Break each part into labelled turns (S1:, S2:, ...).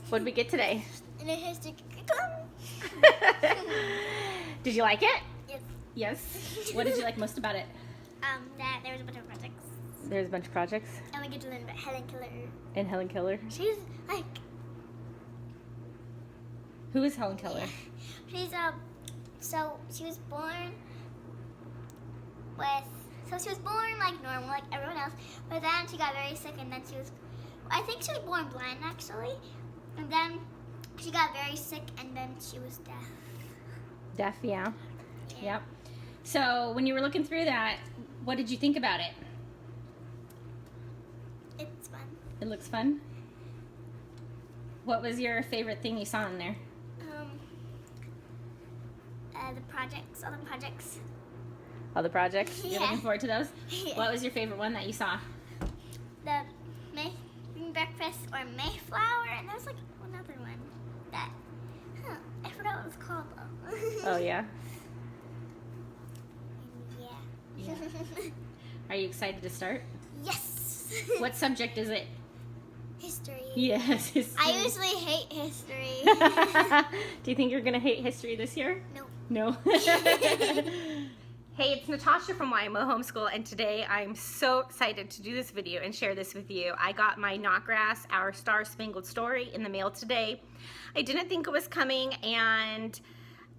S1: What did we get today?
S2: And it has to
S1: Did you like it?
S2: Yes.
S1: Yes. What did you like most about it?
S2: That there was a bunch of projects.
S1: There's a bunch of projects.
S2: And we get to learn about Helen Keller.
S1: And Helen Keller.
S2: She's like...
S1: Who is Helen Keller?
S2: She's, so she was born like normal, like everyone else. But then she got very sick and then I think she was born blind actually. And then she got very sick and then she was deaf.
S1: Deaf, yeah. Yep. So when you were looking through that, what did you think about it?
S2: It's fun.
S1: It looks fun. What was your favorite thing you saw in there?
S2: The projects, all the projects.
S1: All the projects? You're
S2: Yeah.
S1: looking forward to those?
S2: Yeah.
S1: What was your favorite one that you saw?
S2: The breakfast or Mayflower, and there's like another one that, I forgot what it was called though.
S1: Oh, yeah?
S2: Yeah.
S1: Are you excited to start?
S2: Yes.
S1: What subject is it?
S2: History.
S1: Yes, history.
S2: I usually hate history.
S1: Do you think you're going to hate history this year?
S2: No.
S1: No. Hey, it's Natasha from YMO Homeschool, and today I'm so excited to do this video and share this with you. I got my Notgrass, Our Star Spangled Story in the mail today. I didn't think it was coming, and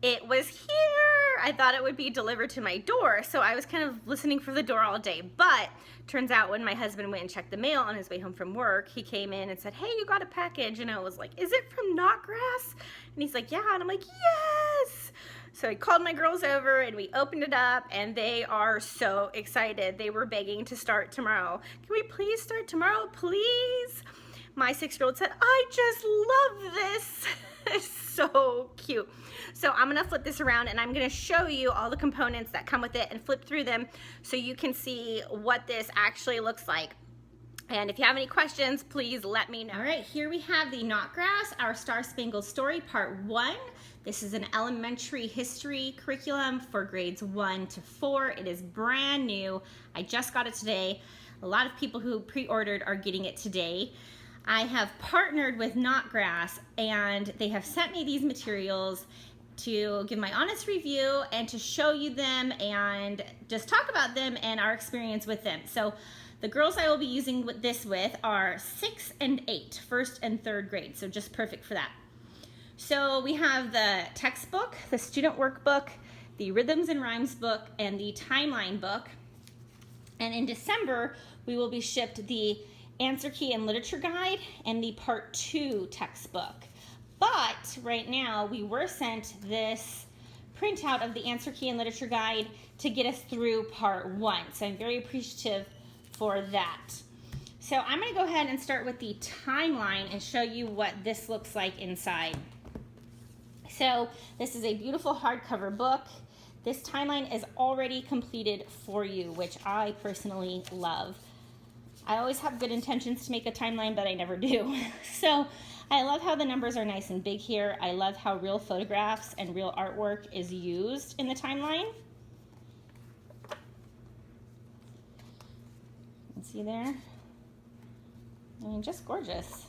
S1: it was here. I thought it would be delivered to my door, so I was kind of listening for the door all day. But turns out when my husband went and checked the mail on his way home from work, he came in and said, "Hey, you got a package." And I was like, "Is it from Notgrass?" And he's like, "Yeah." And I'm like, "Yes." So I called my girls over and we opened it up, and they are so excited. They were begging to start tomorrow. "Can we please start tomorrow, please?" My 6-year-old said, "I just love this." It's so cute. So I'm gonna flip this around and I'm gonna show you all the components that come with it and flip through them so you can see what this actually looks like. And if you have any questions, please let me know. All right, here we have the Notgrass, Our Star Spangled Story, Part 1. This is an elementary history curriculum for grades 1 to 4. It is brand new. I just got it today. A lot of people who pre-ordered are getting it today. I have partnered with Notgrass, and they have sent me these materials to give my honest review and to show you them and just talk about them and our experience with them. So the girls I will be using this with are 6 and 8, 1st and 3rd grade, so just perfect for that. So we have the textbook, the student workbook, the rhythms and rhymes book, and the timeline book. And in December, we will be shipped the answer key and literature guide and the Part 2 textbook. But right now, we were sent this printout of the answer key and literature guide to get us through Part 1. So I'm very appreciative for that. So I'm going to go ahead and start with the timeline and show you what this looks like inside. So this is a beautiful hardcover book. This timeline is already completed for you, which I personally love. I always have good intentions to make a timeline, but I never do. So I love how the numbers are nice and big here. I love how real photographs and real artwork is used in the timeline. You can see there. I mean, just gorgeous.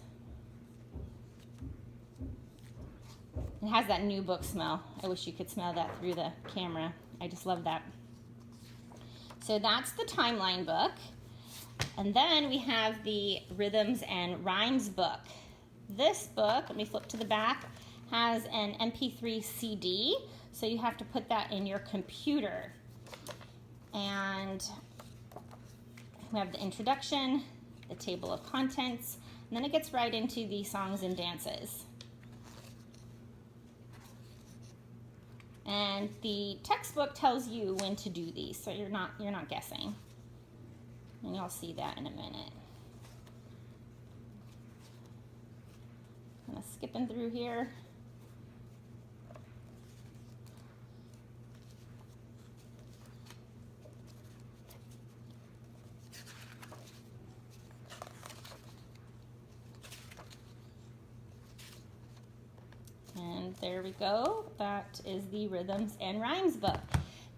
S1: It has that new book smell. I wish you could smell that through the camera. I just love that. So that's the timeline book. And then we have the rhythms and rhymes book. This book, let me flip to the back, has an MP3 CD. So you have to put that in your computer. And we have the introduction, the table of contents, and then it gets right into the songs and dances. And the textbook tells you when to do these, so you're not guessing. And you'll see that in a minute. I'm skipping through here. And there we go. That is the Rhythms and Rhymes book.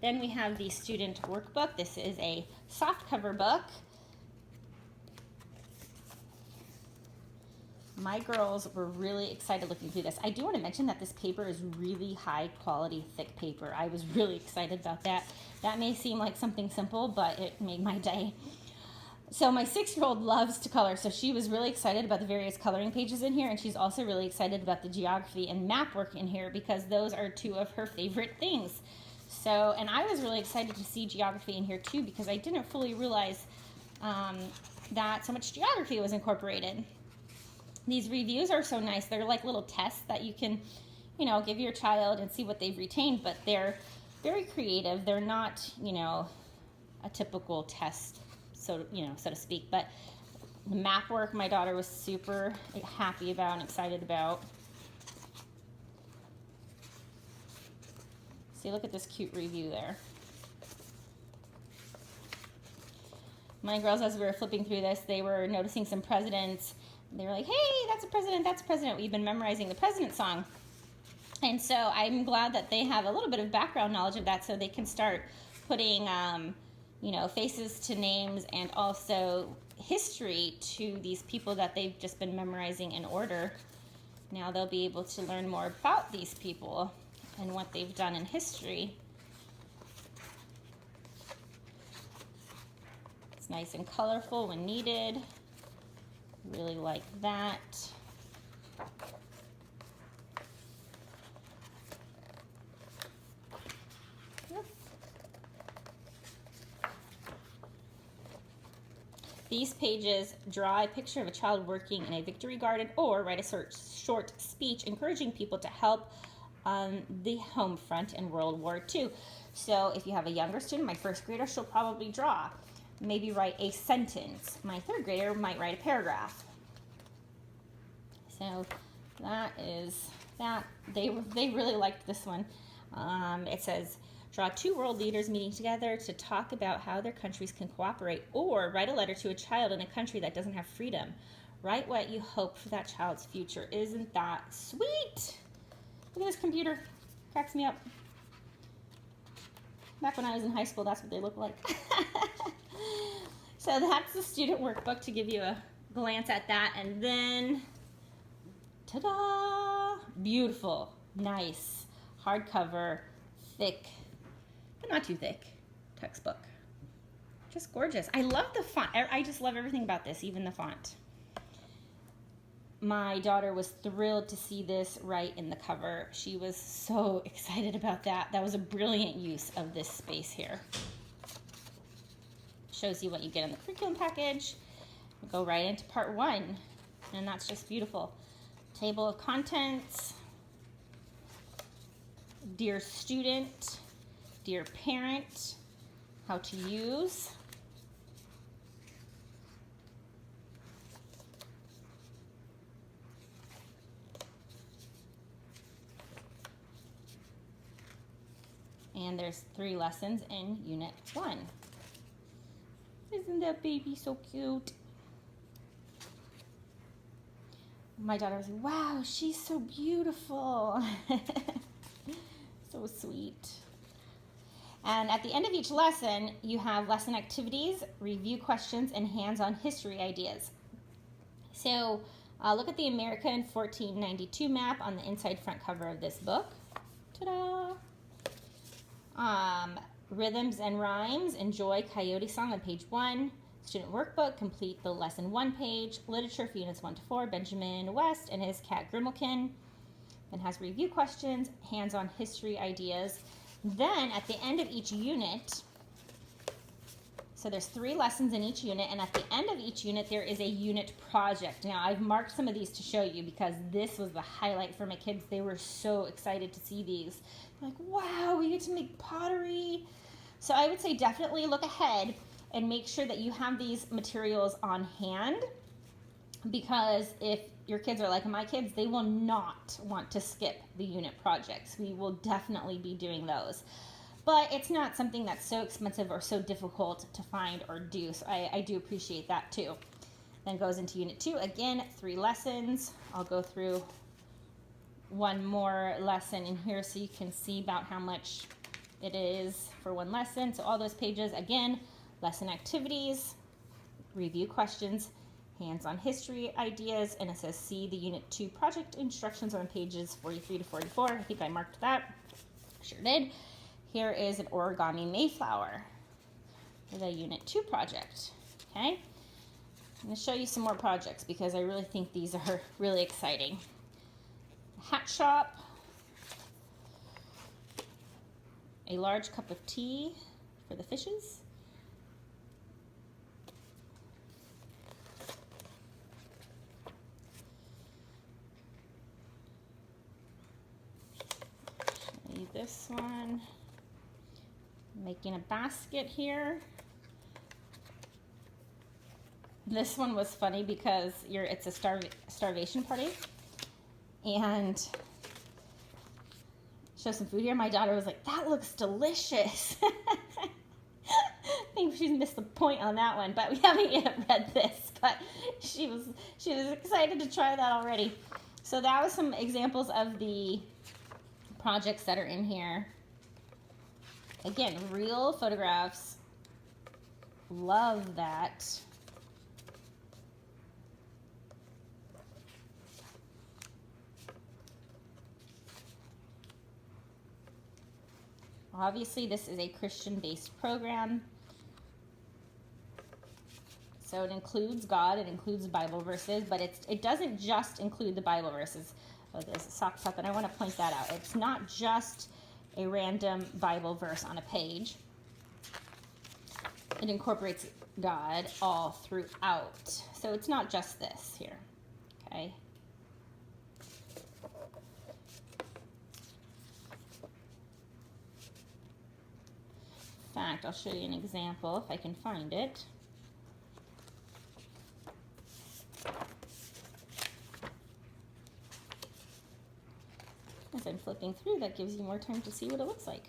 S1: Then we have the student workbook. This is a soft cover book. my girls were really excited looking through this. I do want to mention that this paper is really high quality, thick paper. I was really excited about that. That may seem like something simple, but it made my day. So my 6-year-old loves to color, so she was really excited about the various coloring pages in here, and she's also really excited about the geography and map work in here because those are 2 of her favorite things. So, and I was really excited to see geography in here too because I didn't fully realize that so much geography was incorporated. These reviews are so nice. They're like little tests that you can, you know, give your child and see what they've retained, but they're very creative. They're not, you know, a typical test, so to speak, but the map work my daughter was super happy about and excited about. See, look at this cute review there. My girls, as we were flipping through this, they were noticing some presidents. They were like, hey, that's a president, that's a president. We've been memorizing the president song. And so I'm glad that they have a little bit of background knowledge of that so they can start putting you know, faces to names and also history to these people that they've just been memorizing in order. Now they'll be able to learn more about these people and what they've done in history. It's nice and colorful when needed. Really like that. These pages draw a picture of a child working in a victory garden or write a short speech encouraging people to help on the home front in World War II. So if you have a younger student, my 1st grader, she'll probably draw. Maybe write a sentence. My 3rd grader might write a paragraph. So that is that. They really liked this one. It says, draw 2 world leaders meeting together to talk about how their countries can cooperate, or write a letter to a child in a country that doesn't have freedom. Write what you hope for that child's future. Isn't that sweet? Look at this computer. Cracks me up. Back when I was in high school, that's what they looked like. So that's the student workbook to give you a glance at that. And then, ta-da! Beautiful, nice, hardcover, thick, but not too thick, textbook. Just gorgeous. I love the font. I just love everything about this, even the font. My daughter was thrilled to see this right in the cover. She was so excited about that. That was a brilliant use of this space here. Shows you what you get in the curriculum package. We go right into part 1, and that's just beautiful. Table of contents. Dear student, dear parent, how to use. And there's 3 lessons in Unit 1. Isn't that baby so cute? My daughter was like, wow, she's so beautiful. So sweet. And at the end of each lesson, you have lesson activities, review questions, and hands-on history ideas. So look at the American 1492 map on the inside front cover of this book. Ta-da! Rhythms and rhymes, enjoy Coyote Song on page 1. Student workbook, complete the lesson 1 page. Literature for units 1 to 4, Benjamin West and his cat Grimalkin. Then has review questions, hands-on history ideas. Then at the end of each unit, so there's 3 lessons in each unit, and at the end of each unit there is a unit project. Now I've marked some of these to show you because this was the highlight for my kids. They were so excited to see these. They're like, wow, we get to make pottery. So I would say definitely look ahead and make sure that you have these materials on hand, because if your kids are like my kids, they will not want to skip the unit projects. We will definitely be doing those. But it's not something that's so expensive or so difficult to find or do, so I do appreciate that too. Then goes into Unit 2, again, 3 lessons. I'll go through one more lesson in here so you can see about how much it is for one lesson. So all those pages, again, lesson activities, review questions, hands-on history ideas, and it says see the Unit 2 project instructions on pages 43 to 44. I think I marked that. Sure did. Here is an origami Mayflower for the Unit 2 project. Okay, I'm going to show you some more projects because I really think these are really exciting. Hat shop, a large cup of tea for the fishes, show you this one, making a basket here. This one was funny because it's a starvation party, and show some food here. My daughter was like, "That looks delicious." I think she's missed the point on that one, but we haven't yet read this. But she was excited to try that already. So that was some examples of the projects that are in here. Again, real photographs. Love that. Obviously, this is a Christian-based program, so it includes God, it includes Bible verses, but it doesn't just include the Bible verses. Oh, there's a sock puppet, and I want to point that out. It's not just a random Bible verse on a page. It incorporates God all throughout, so it's not just this here, okay? In fact, I'll show you an example if I can find it. As I'm flipping through, that gives you more time to see what it looks like.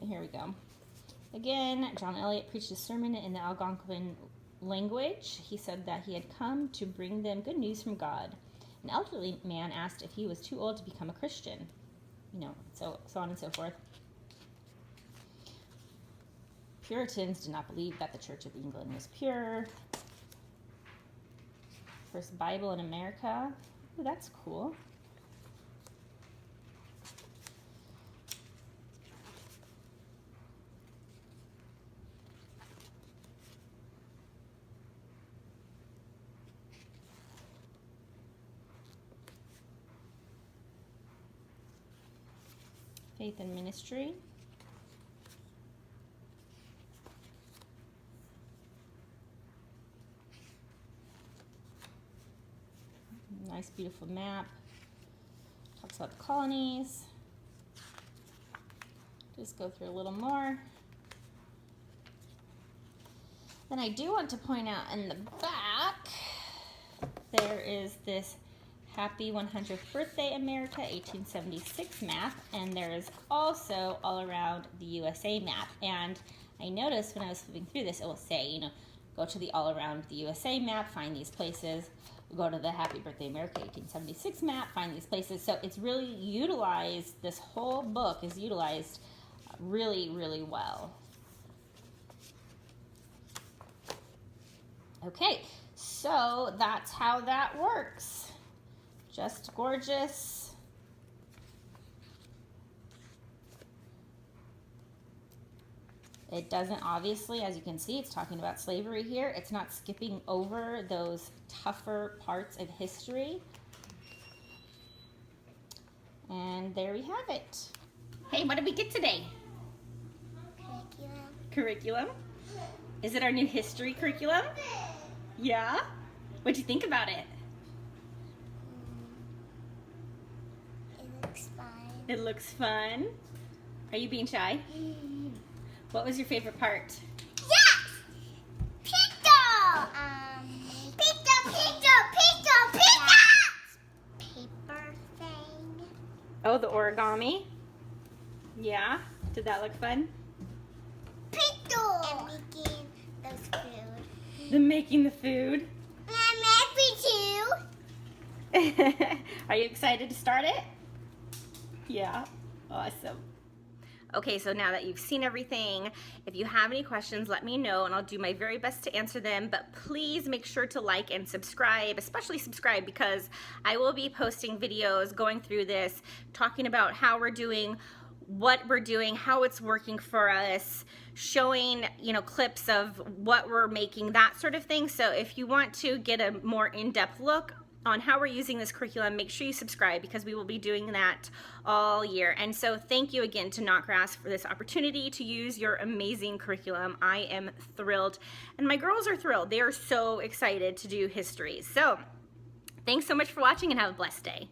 S1: So here we go. Again, John Eliot preached a sermon in the Algonquin language. He said that he had come to bring them good news from God. An elderly man asked if he was too old to become a Christian. You know, so on and so forth. Puritans did not believe that the Church of England was pure. First Bible in America. Ooh, that's cool. Faith and Ministry. Nice, beautiful map. Talks about the colonies. Just go through a little more. Then I do want to point out in the back, there is this Happy 100th Birthday America 1876 map, and there is also all around the USA map. And I noticed when I was flipping through this, it will say, you know, go to the all around the USA map, find these places, go to the Happy Birthday America 1876 map, find these places. So it's really utilized, this whole book is utilized really, really well. Okay, so that's how that works. Just gorgeous. It doesn't, obviously, as you can see, it's talking about slavery here. It's not skipping over those tougher parts of history. And there we have it. Hey, what did we get today?
S2: Curriculum.
S1: Curriculum? Is it our new history curriculum? Yeah? What'd you think about it?
S2: It looks fun.
S1: It looks fun. Are you being shy? What was your favorite part?
S2: Yes! Pizza! Pizza! Paper thing.
S1: Oh, the origami? Yeah? Did that look fun?
S2: Pizza! And making those food.
S1: The making the food?
S2: And
S1: Are you excited to start it? Yeah, awesome. Okay, so now that you've seen everything, if you have any questions, let me know and I'll do my very best to answer them. But please make sure to like and subscribe, especially subscribe, because I will be posting videos going through this, talking about how we're doing, what we're doing, how it's working for us, showing, clips of what we're making, that sort of thing. So if you want to get a more in-depth look on how we're using this curriculum, make sure you subscribe, because we will be doing that all year. And so thank you again to Notgrass for this opportunity to use your amazing curriculum. I am thrilled, and my girls are thrilled. They are so excited to do history. So thanks so much for watching, and have a blessed day.